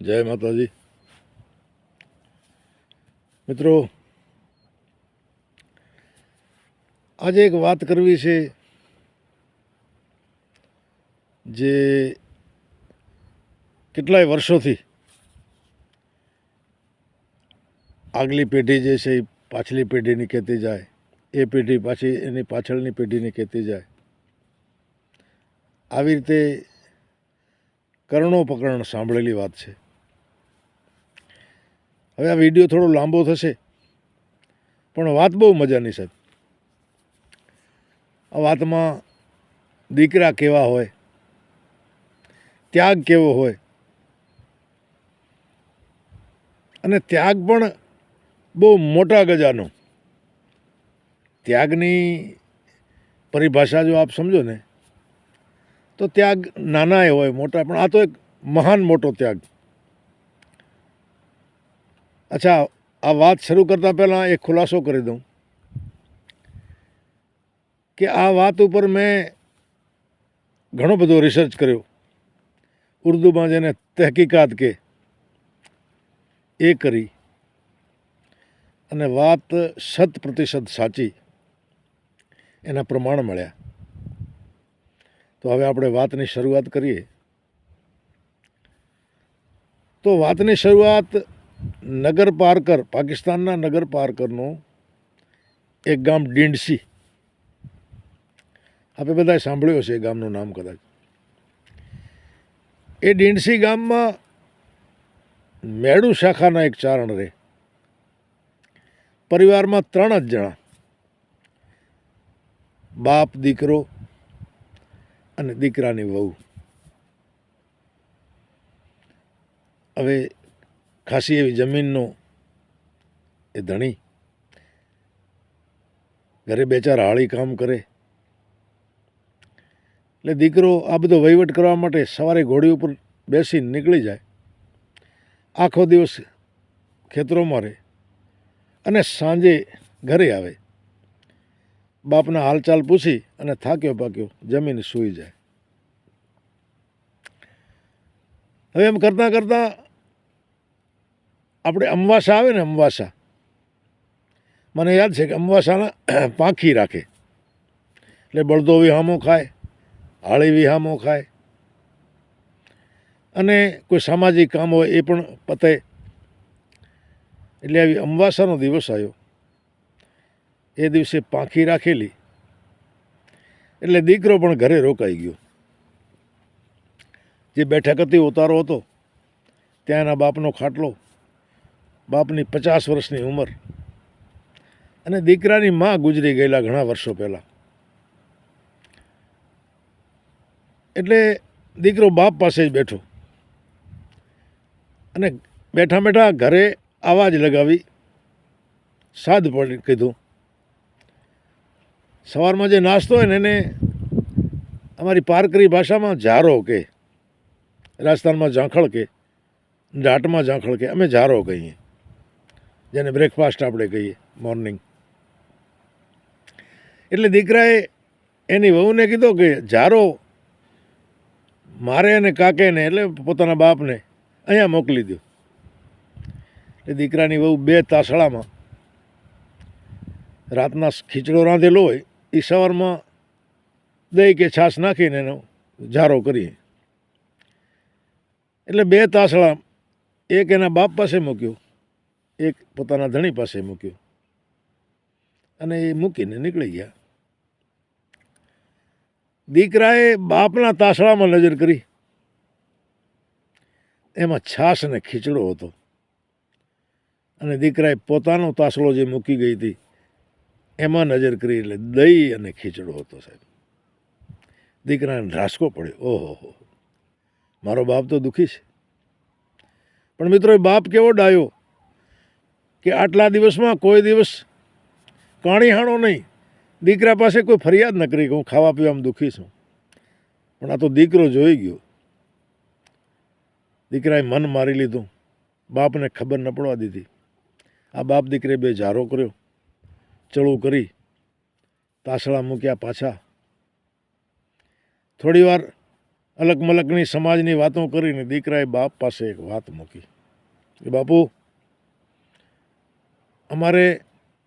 જય માતાજી. મિત્રો, આજે એક વાત કરવી છે જે કેટલાય વર્ષોથી આગલી પેઢી જે છે એ પાછલી પેઢીની કહેતી જાય, એ પેઢી પાછી એની પાછળની પેઢીની કહેતી જાય. આવી રીતે કર્ણો પકર્ણ સાંભળેલી વાત છે. હવે આ વિડીયો થોડો લાંબો થશે, પણ વાત બહુ મજાની સાહેબ. આ વાતમાં દીકરા કેવા હોય, ત્યાગ કેવો હોય, અને ત્યાગ પણ બહુ મોટા ગજાનો. ત્યાગની પરિભાષા જો આપ સમજો ને તો ત્યાગ નાના એ હોય મોટા, પણ આ તો એક મહાન મોટો ત્યાગ. અચ્છા, આ વાત શરૂ કરતાં પહેલાં એક ખુલાસો કરી દઉં કે આ વાત ઉપર મેં ઘણો બધો રિસર્ચ કર્યો. ઉર્દુમાં જેને તહકીકાત કે એ કરી, અને વાત 100% સાચી એના પ્રમાણ મળ્યા. તો હવે આપણે વાતની શરૂઆત કરીએ. તો વાતની શરૂઆત નગર પારકર, પાકિસ્તાનના નગર પારકરનું એક ગામ ડીંડસી. આપણે બધાએ સાંભળ્યું હશે એ ગામનું નામ કદાચ. એ ડીંડસી ગામમાં મેળુ શાખાના એક ચારણ રહે. પરિવારમાં 3 જ જણા, બાપ, દીકરો અને દીકરાની વહુ. હવે ખાસી એવી જમીનનો એ ધણી, ઘરે 2-4 હાળી કામ કરે. એટલે દીકરો આ બધો વહીવટ કરવા માટે સવારે ઘોડી ઉપર બેસીને નીકળી જાય, આખો દિવસ ખેતરોમાં રહે અને સાંજે ઘરે આવે. બાપના હાલચાલ પૂછી અને થાક્યો પાક્યો જમીને સૂઈ જાય. હવે એમ કરતાં કરતાં આપણે અમાવાસા આવે ને, અમાવાસા મને યાદ છે કે અમાવાસાના પાંખી રાખે. એટલે બળદો વિહામો ખાય, હાળી વિહામો ખાય, અને કોઈ સામાજિક કામ હોય એ પણ પતે. એટલે આવી અમાવાસાનો દિવસ આવ્યો. એ દિવસે પાંખી રાખેલી, એટલે દીકરો પણ ઘરે રોકાઈ ગયો. જે બેઠક હતી, ઉતારો હતો, ત્યાં એના બાપનો ખાટલો, બાપની 50 વર્ષની ઉંમર, અને દીકરાની માં ગુજરી ગયેલા ઘણા વર્ષો પહેલાં. એટલે દીકરો બાપ પાસે જ બેઠો, અને બેઠા બેઠા ઘરે આવાજ લગાવી સાદ પડી કીધું. સવારમાં જે નાસ્તો હોય ને એને અમારી પારકરી ભાષામાં જારો કે, રાજસ્થાનમાં ઝાંખળ કે, જાટમાં ઝાંખળ કે, અમે જારો કહીએ, જેને બ્રેકફાસ્ટ આપણે કહીએ, મોર્નિંગ. એટલે દીકરાએ એની વહુને કીધો કે જારો મારે અને કાકેને, એટલે પોતાના બાપને અહીંયા મોકલી દો. એટલે દીકરાની વહુ 2 તાસળામાં રાતના ખીચડો રાંધેલો હોય એ સવારમાં દહીં કે છાશ નાખીને એનો જારો કરીએ. એટલે 2 તાસળા, એક એના બાપ પાસે મૂક્યો, એક પોતાના ધણી પાસે મૂક્યો, અને એ મૂકીને નીકળી ગયા. દીકરાએ બાપના તાસળામાં નજર કરી, એમાં છાશ અને ખીચડો હતો, અને દીકરાએ પોતાનો તાસળો જે મૂકી ગઈ હતી એમાં નજર કરી, એટલે દહીં અને ખીચડો હતો સાહેબ. દીકરાને ઢાસકો પડ્યો, ઓહો, મારો બાપ તો દુઃખી છે. પણ મિત્રો, એ બાપ કેવો ડાયો કે આટલા દિવસમાં કોઈ દિવસ કાણીહાણો નહીં, દીકરા પાસે કોઈ ફરિયાદ ન કરી કે હું ખાવા પીવામાં દુઃખી છું. પણ આ તો દીકરો જોઈ ગયો. દીકરાએ મન મારી લીધું, બાપને ખબર ન પડવા દીધી. આ બાપ દીકરે 2 જારો કર્યો, ચળું કરી, તાસળા મૂક્યા પાછા. થોડી વાર અલગ મલકની સમાજની વાતો કરીને દીકરાએ બાપ પાસે એક વાત મૂકી કે બાપુ અમારે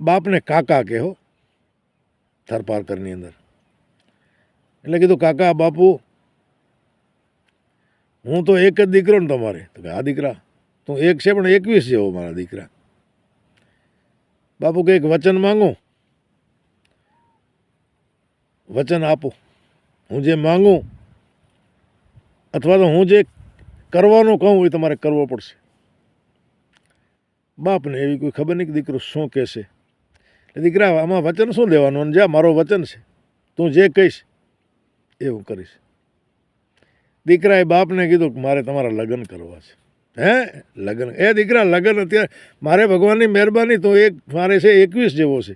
બાપને કાકા કહેવો થરપારકરની અંદર. એટલે કીધું કાકા બાપુ હું તો એક જ દીકરો ને તમારે. તો કે આ દીકરા તું એક છે પણ 21 જેવો મારા દીકરા. બાપુ કંઈક વચન માંગો, વચન આપો. હું જે માંગું અથવા તો હું જે કરવાનું કહું એ તમારે કરવો પડશે. બાપને એવી કોઈ ખબર નહીં કે દીકરો શું કહેશે. એટલે દીકરા આમાં વચન શું દેવાનું, અને જ્યાં મારો વચન છે તું જે કહીશ એ હું કરીશ. દીકરાએ બાપને કીધું કે મારે તમારા લગ્ન કરવા છે. હે લગ્ન? એ દીકરા લગ્ન અત્યારે મારે ભગવાનની મહેરબાની તો એક મારે છે 21 જેવો છે,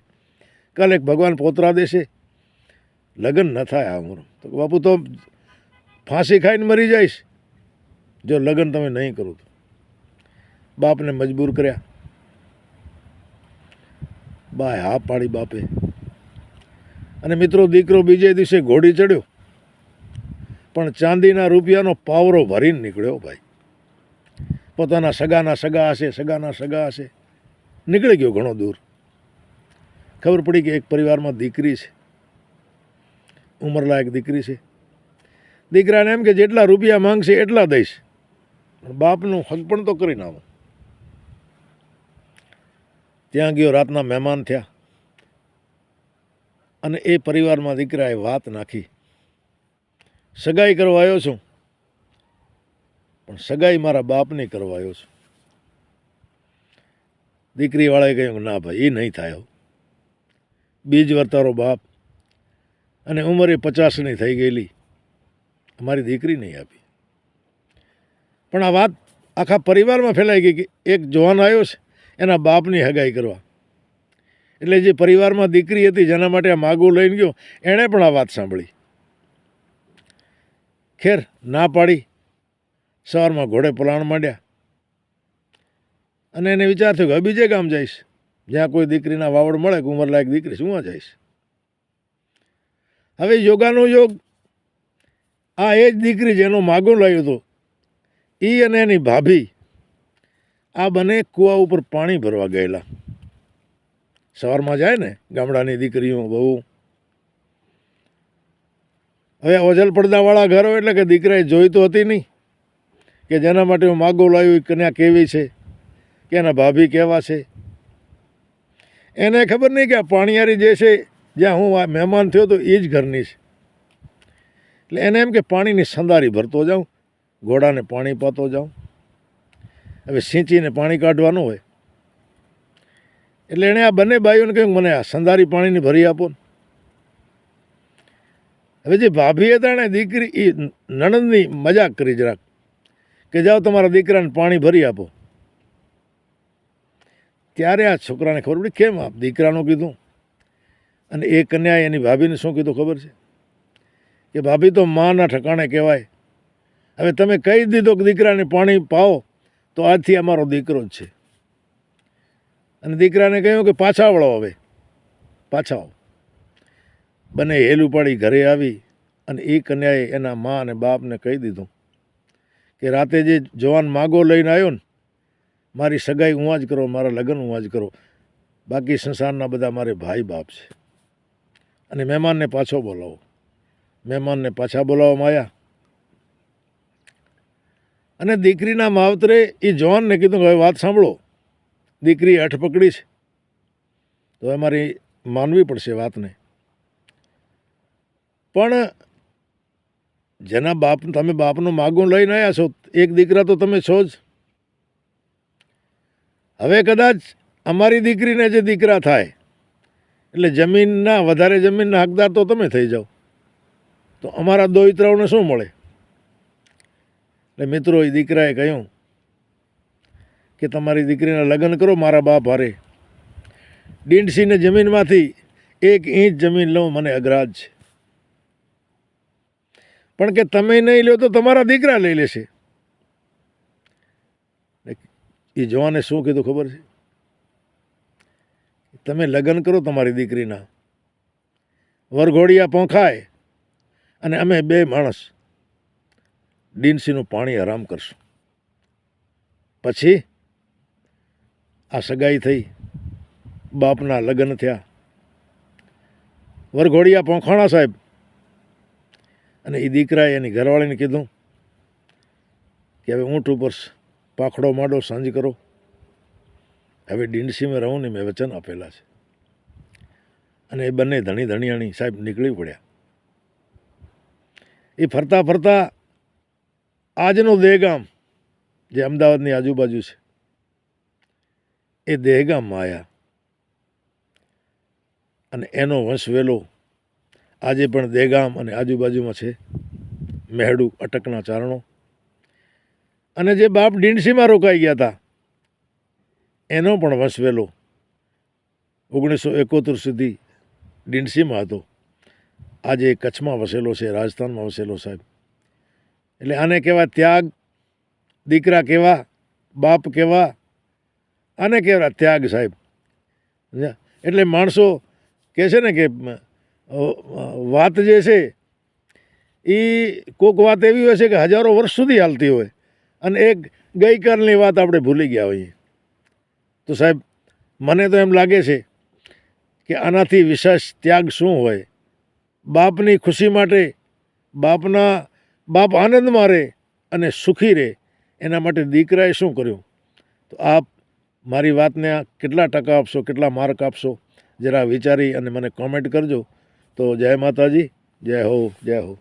કાલે એક ભગવાન પોતરા દેશે, લગ્ન ન થાય આ ઉંમર. તો બાપુ તો ફાંસી ખાઈને મરી જઈશ જો લગ્ન તમે નહીં કરો તો. બાપને મજબૂર કર્યા. બાએ હા પાડી બાપે. અને મિત્રો દીકરો બીજે દિવસે ઘોડી ચડ્યો પણ ચાંદીના રૂપિયાનો પાવરો ભરીને નીકળ્યો ભાઈ. પોતાના સગાના સગા હશે નીકળી ગયો ઘણો દૂર. ખબર પડી કે એક પરિવારમાં દીકરી છે, ઉંમરલાયક દીકરી છે. દીકરાને એમ કે જેટલા રૂપિયા માંગશે એટલા દઈશ, પણ બાપનું હક પણ તો કરી નાખો. ત્યાં ગયો, રાતના મહેમાન થયા અને એ પરિવારમાં દીકરાએ વાત નાખી, સગાઈ કરવા આવ્યો છું પણ સગાઈ મારા બાપની કરવા આવ્યો છું. દીકરીવાળાએ કહ્યું ના ભાઈ એ નહીં થાય. બીજ વર્તારો બાપ અને ઉંમરે 50ની થઈ ગયેલી, અમારી દીકરી નહીં આપી. પણ આ વાત આખા પરિવારમાં ફેલાઈ ગઈ કે એક જવાન આવ્યો છે એના બાપની હગાઈ કરવા. એટલે જે પરિવારમાં દીકરી હતી જેના માટે આ માગું લઈને ગયો એણે પણ આ વાત સાંભળી. ખેર ના પાડી. સવારમાં ઘોડે પલાણ માંડ્યા અને એને વિચાર થયો કે હવે બીજે ગામ જઈશ જ્યાં કોઈ દીકરીના વાવડ મળે કે ઉંમરલાયક દીકરી શું જઈશ. હવે યોગાનો યોગ આ એ જ દીકરી જેનો માગો લાવ્યો હતો એ અને એની ભાભી આ બંને કૂવા ઉપર પાણી ભરવા ગયેલા. સવારમાં જાય ને ગામડાની દીકરીઓ બહુ. હવે ઓજલ પડદાવાળા ઘરો એટલે કે દીકરાએ જોઈ તો હતી નહીં કે જેના માટે હું માગો લાવ્યો એ કન્યા કેવી છે કે એના ભાભી કેવા છે. એને ખબર નહીં કે આ પાણીયારી જે છે જ્યાં હું આ મહેમાન થયો તો એ જ ઘરની છે. એટલે એને એમ કે પાણીની સંદારી ભરતો જાઉં, ઘોડાને પાણી પાતો જાઉં. હવે સિંચીને પાણી કાઢવાનું હોય એટલે એણે આ બંને બાઈઓને કહ્યું મને આ સંદારી પાણીની ભરી આપો ને. હવે જે ભાભી હતા ને દીકરી એ નણંદની મજાક કરી જરાક કે જાઓ તમારા દીકરાને પાણી ભરી આપો. ત્યારે આ છોકરાને ખબર પડી કેમ આપ દીકરાનું કીધું. અને એ કન્યાએ એની ભાભીને શું કીધું ખબર છે કે ભાભી તો માના ઠકાણે કહેવાય. હવે તમે કહી દીધો કે દીકરાને પાણી પાઓ તો આજથી અમારો દીકરો જ છે. અને દીકરાને કહ્યું કે પાછા વળો, હવે પાછા આવો. બંને હેલ ઉપાડી ઘરે આવી અને એ કન્યાએ એના મા અને બાપને કહી દીધું કે રાતે જે જવાન માગો લઈને આવ્યો ને મારી સગાઈ હું જ કરો, મારા લગ્ન હું જ કરો, બાકી સંસારના બધા મારે ભાઈ બાપ છે. અને મહેમાનને પાછો બોલાવો. મહેમાનને પાછા બોલાવવામાં આવ્યા અને દીકરીના માવતરે એ જવાનને કીધું કે હવે વાત સાંભળો, દીકરીએ હઠ પકડી છે તો હવે મારી માનવી પડશે વાતને. પણ જેના બાપ તમે બાપનું માગું લઈને આવ્યા છો એક દીકરા તો તમે છો જ. હવે કદાચ અમારી દીકરીને જે દીકરા થાય એટલે જમીનના વધારે જમીનના હકદાર તો તમે થઈ જાઓ તો અમારા દોહિત્રાઓને શું મળે. એટલે મિત્રો એ દીકરાએ કહ્યું કે તમારી દીકરીના લગ્ન કરો મારા બાપ હારે. ડીંડસીને જમીનમાંથી 1 ઇંચ જમીન લઉં મને અઘરાજ છે, પણ કે તમે નહીં લો તો તમારા દીકરા લઈ લેશે. એ જવાને શું કીધું ખબર છે? તમે લગ્ન કરો તમારી દીકરીના, વરઘોડિયા પોંખાય અને અમે 2 માણસ ડીનસીનું પાણી હરામ કરશું. પછી આ સગાઈ થઈ, બાપના લગ્ન થયા, વરઘોડિયા પોંખાણા સાહેબ. અને એ દીકરાએ એની ઘરવાળીને કીધું કે હવે ઊંટ ઉપર પાખડો માંડો, સાંજ કરો, હવે ડીંડસીમાં રહું ને મેં વચન આપેલા છે. અને એ બંને ધણી ધણિયાણી સાહેબ નીકળી પડ્યા. એ ફરતા ફરતા આજનું દહેગામ જે અમદાવાદની આજુબાજુ છે એ દહેગામમાં આવ્યા. અને એનો વંશવેલો આજે પણ દહેગામ અને આજુબાજુમાં છે. મહેડું, અટકના ચારણો. અને જે બાપ ડીંડસીમાં રોકાઈ ગયા હતા એનો પણ વંશવેલો 1971 સુધી ડીંડસીમાં હતો. આજે કચ્છમાં વસેલો છે, રાજસ્થાનમાં વસેલો સાહેબ. એટલે આને કહેવાય ત્યાગ. દીકરા કેવા, બાપ કેવા, આને કહેવાય ત્યાગ સાહેબ. એટલે માણસો કહે છે ને કે વાત જે છે એ કોઈક વાત એવી હોય છે કે હજારો વર્ષ સુધી હાલતી હોય અને એક ગઈકાલની વાત આપણે ભૂલી ગયા હોઈએ. તો સાહેબ મને તો એમ લાગે છે કે આનાથી વિશેષ ત્યાગ શું હોય? બાપની ખુશી માટે બાપ આનંદમાં રહે અને સુખી રહે એના માટે દીકરાએ શું કર્યું? તો આપ મારી વાતને કેટલા ટકા આપશો, કેટલા માર્ક આપશો, જરા વિચારી અને મને કોમેન્ટ કરજો. તો જય માતાજી, જય હો, જય હો.